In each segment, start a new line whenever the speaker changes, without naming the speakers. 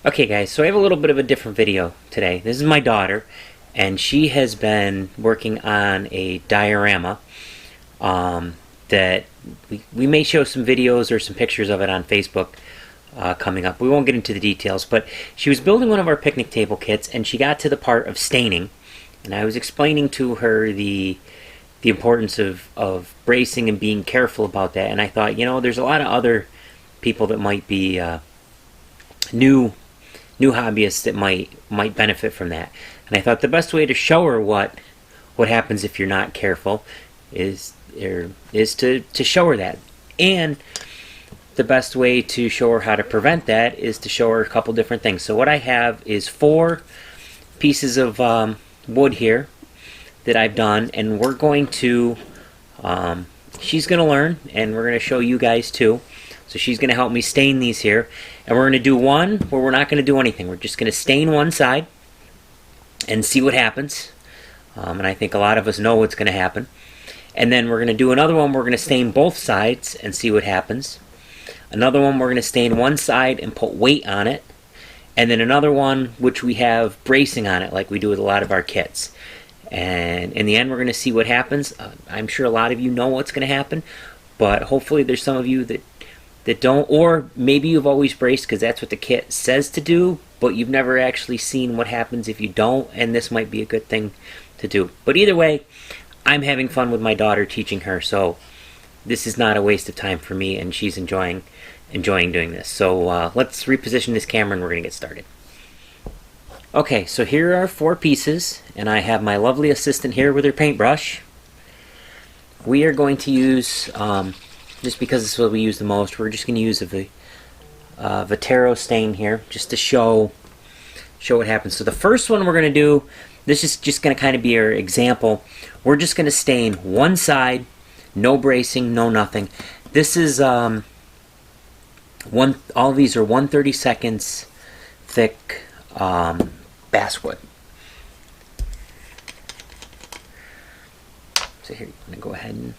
Okay guys, so I have a little bit of a different video today. This is my daughter, and she has been working on a diorama that we may show some videos or some pictures of it on Facebook coming up. We won't get into the details, but she was building one of our picnic table kits, and she got to the part of staining, and I was explaining to her the importance of bracing and being careful about that. And I thought, you know, there's a lot of other people that might be new hobbyists that might benefit from that. And I thought the best way to show her what happens if you're not careful is to show her that. And the best way to show her how to prevent that is to show her a couple different things. So what I have is 4 pieces of wood here that I've done, and we're going to she's going to learn, and we're going to show you guys too. So she's going to help me stain these here. And we're going to do one where we're not going to do anything. We're just going to stain one side and see what happens. And I think a lot of us know what's going to happen. And then we're going to do another one. We're going to stain both sides and see what happens. Another one, we're going to stain one side and put weight on it. And then another one, which we have bracing on it, like we do with a lot of our kits. And in the end, we're going to see what happens. I'm sure a lot of you know what's going to happen. But hopefully there's some of you that don't, or maybe you've always braced because that's what the kit says to do, but you've never actually seen what happens if you don't, and this might be a good thing to do. But either way, I'm having fun with my daughter teaching her, so this is not a waste of time for me, and she's enjoying doing this. So let's reposition this camera and we're going to get started. Okay, so here are 4 pieces, and I have my lovely assistant here with her paintbrush. We are going to use just because this is what we use the most, we're just going to use a Vatero stain here, just to show what happens. So the first one we're going to do, this is just going to kind of be our example. We're just going to stain one side, no bracing, no nothing. This is all of these are 1/32 thick basswood. So here, I'm going to go ahead and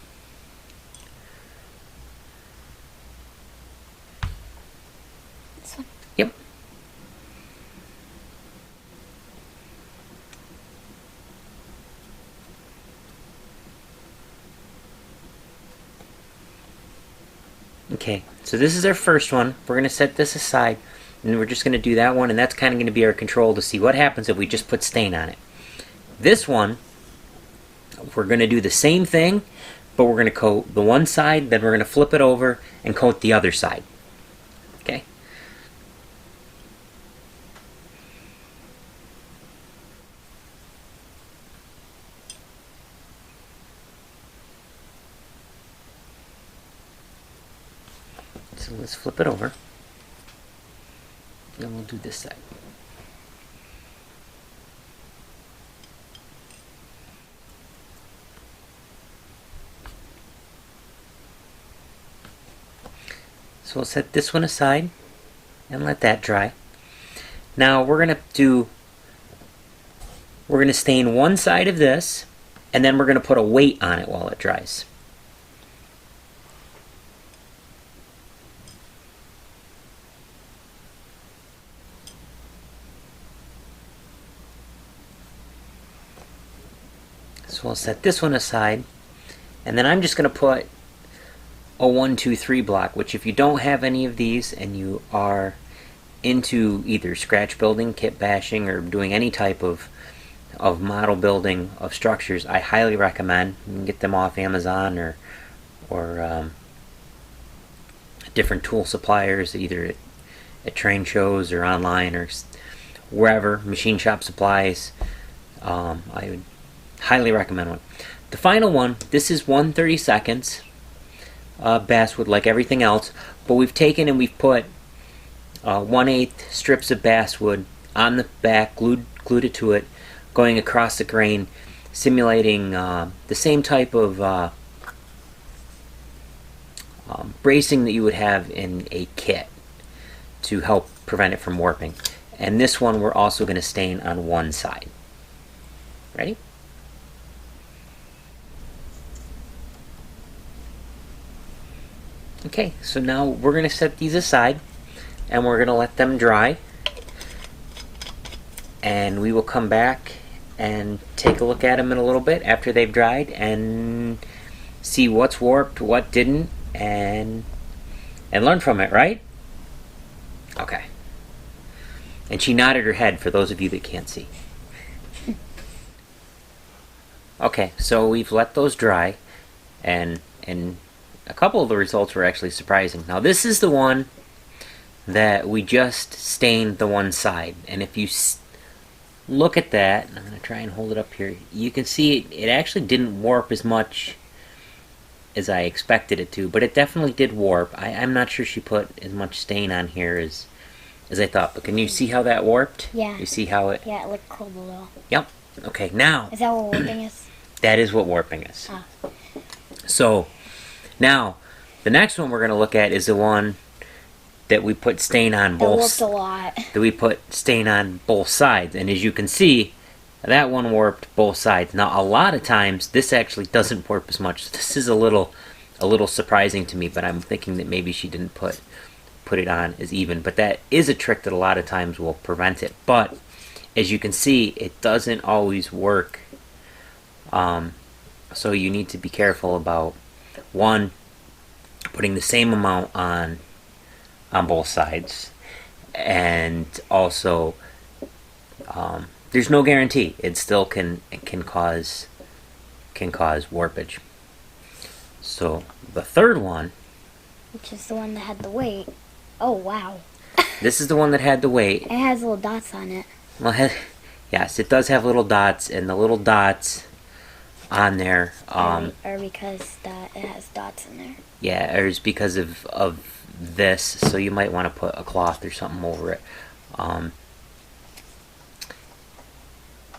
yep. Okay, so this is our first one. We're going to set this aside, and we're just going to do that one, and that's kind of going to be our control to see what happens if we just put stain on it. This one, we're going to do the same thing, but we're going to coat the one side, then we're going to flip it over and coat the other side. Okay? So let's flip it over, and we'll do this side. So we'll set this one aside and let that dry. Now we're going to stain one side of this, and then we're going to put a weight on it while it dries. So we'll set this one aside, and then I'm just going to put a 1, 2, 3 block, which if you don't have any of these and you are into either scratch building, kit bashing, or doing any type of model building of structures, I highly recommend. You can get them off Amazon or different tool suppliers, either at train shows or online or wherever, machine shop supplies. I would highly recommend one. The final one, this is 1/32 basswood, like everything else, but we've taken and we've put 1/8 strips of basswood on the back, glued it to it, going across the grain, simulating the same type of bracing that you would have in a kit to help prevent it from warping. And this one we're also going to stain on one side. Ready? Okay, so now we're going to set these aside, and we're going to let them dry. and we will come back and take a look at them in a little bit after they've dried and see what's warped, what didn't, and learn from it, right? Okay. And she nodded her head for those of you that can't see. Okay, so we've let those dry, and a couple of the results were actually surprising. Now this is the one that we just stained the one side, and if you look at that, I'm going to try and hold it up here, you can see it actually didn't warp as much as I expected it to, but it definitely did warp. I'm not sure she put as much stain on here as I thought, but can you see how that warped?
Yeah.
You see how it...
Yeah, it looked cool below.
Yep. Okay, now...
Is that what warping is?
That is what warping is.
Ah.
So, now, the next one we're going to look at is the one that we put stain on both...
It warped a lot.
That we put stain on both sides, and as you can see, that one warped both sides. Now, a lot of times, this actually doesn't warp as much. This is a little surprising to me, but I'm thinking that maybe she didn't put it on as even. But that is a trick that a lot of times will prevent it. But, as you can see, it doesn't always work. So you need to be careful about, one, putting the same amount on both sides, and also there's no guarantee. It still can cause warpage. So the third one,
which is the one that had the weight. Oh wow!
This is the one that had the weight.
It has little dots on it.
Well, yes, it does have little dots, and the little dots on there
Or because it has dots in there.
Yeah, or it's because of this, so you might want to put a cloth or something over it.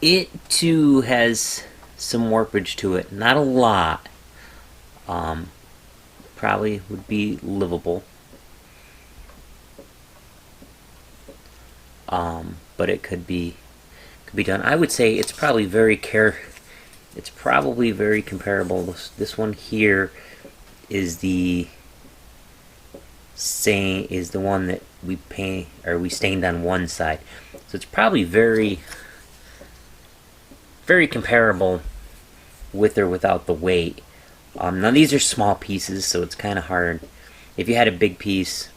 It too has some warpage to it, not a lot. Probably would be livable. But it could be done. I would say it's probably very comparable. This one here is the one that we stained on one side. So it's probably very comparable with or without the weight. Now these are small pieces, so it's kind of hard. If you had a big piece,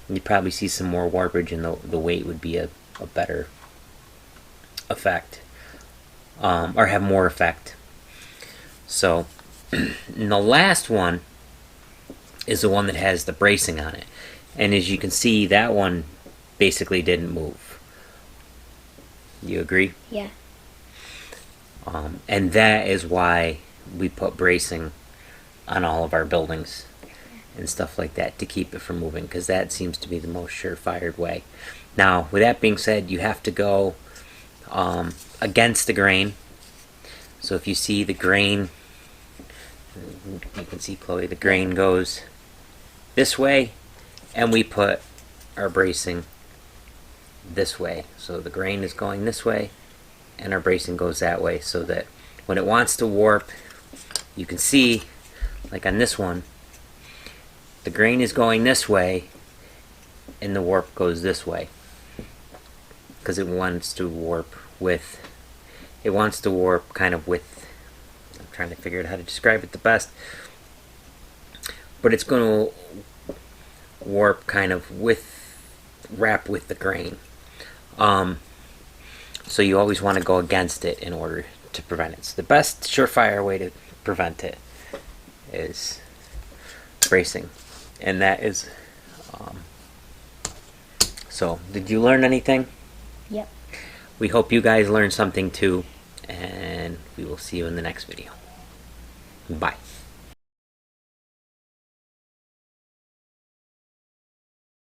you'd probably see some more warpage, and the weight would be a better effect, or have more effect. So, and the last one is the one that has the bracing on it, and as you can see, that one basically didn't move. You agree?
Yeah.
And that is why we put bracing on all of our buildings and stuff like that, to keep it from moving, because that seems to be the most surefire way. Now, with that being said, you have to go against the grain. So if you see the grain, you can see, Chloe, the grain goes this way, and we put our bracing this way. So the grain is going this way, and our bracing goes that way, so that when it wants to warp, you can see, like on this one, the grain is going this way, and the warp goes this way, because it wants to warp kind of with, I'm trying to figure out how to describe it the best, but it's going to warp kind of wrap with the grain. So you always want to go against it in order to prevent it. So the best surefire way to prevent it is bracing, and that is so did you learn anything?
Yep.
We hope you guys learned something too, and we will see you in the next video. Bye.